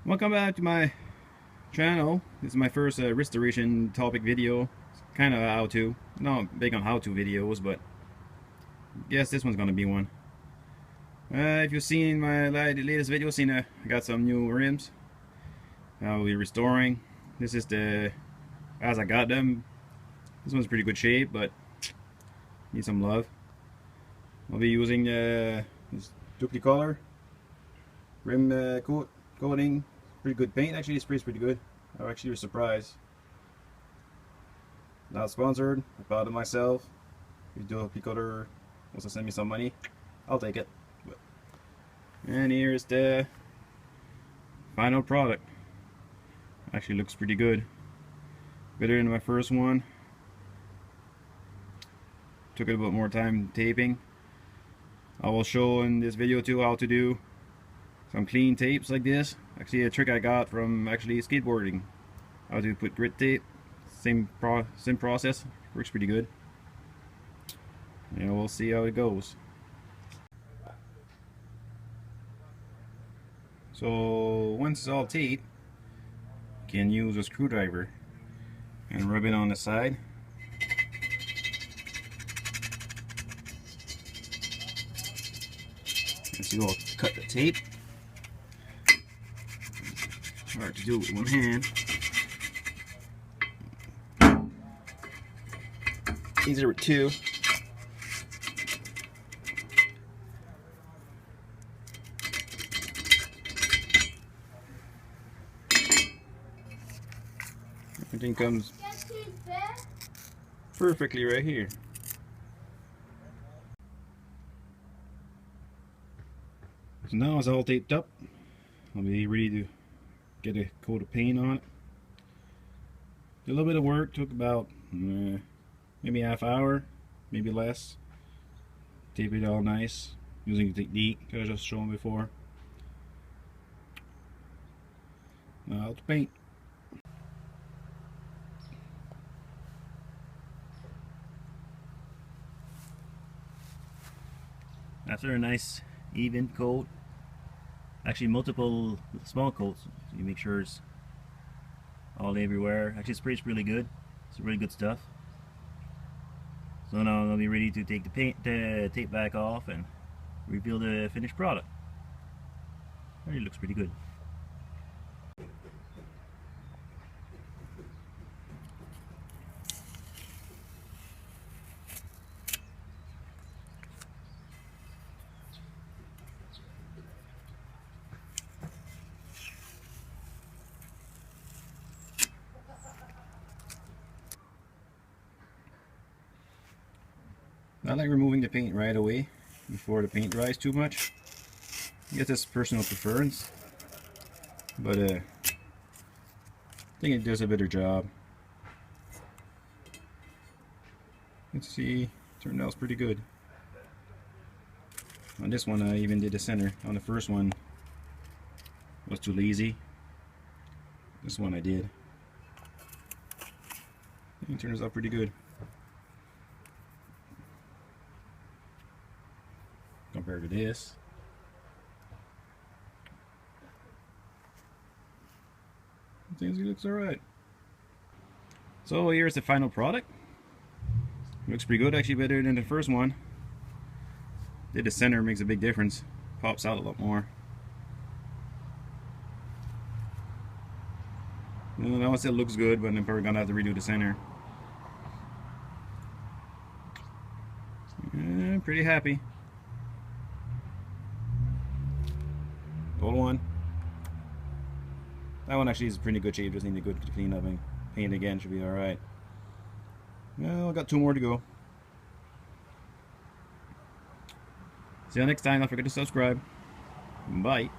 Welcome back to my channel. This is my first restoration topic video. Kind of how to. Not big on how to videos, but I guess this one's gonna be one. If you've seen my latest video, I got some new rims. I'll be restoring. This is as I got them. This one's pretty good shape, but need some love. I'll be using this dupli-color rim coating. Pretty good paint. Actually, it sprays pretty good. I'm actually surprised. Not sponsored. I bought it myself. If dupli-color wants to send me some money, I'll take it. And here's the final product. Actually looks pretty good. Better than my first one. Took it a bit more time taping. I will show in this video too how to do some clean tapes like this. Actually, a trick I got from skateboarding. How to put grit tape. Same process. Works pretty good. And we'll see how it goes. So once it's all taped, you can use a screwdriver and rub it on the side. And so you'll cut the tape. Hard to do it with one hand. Easier with two. Everything comes perfectly right here. So now it's all taped up. I'll be ready to get a coat of paint on it. Did a little bit of work, took about maybe half hour, maybe less. Tape it all nice using the technique that I just shown before. Now to paint. After a nice even coat, actually multiple small coats, so you make sure it's all everywhere. Actually, it sprays really good. It's really good stuff. So now I'll be ready to take the tape back off and reveal the finished product. It looks pretty good. I like removing the paint right away before the paint dries too much. I guess that's personal preference, but I think it does a better job. Let's see, turned out pretty good. On this one I even did the center. On the first one I was too lazy. This one I did. It turns out pretty good compared to this. I think it looks alright. So here's the final product. Looks pretty good, actually better than the first one. Did the center, makes a big difference. Pops out a lot more. Well, that one still looks good, but I'm probably gonna have to redo the center. Pretty happy. Old one. That one actually is pretty good shape, just need a good clean up and paint again, should be alright. Well, I got two more to go. See you next time, don't forget to subscribe. Bye.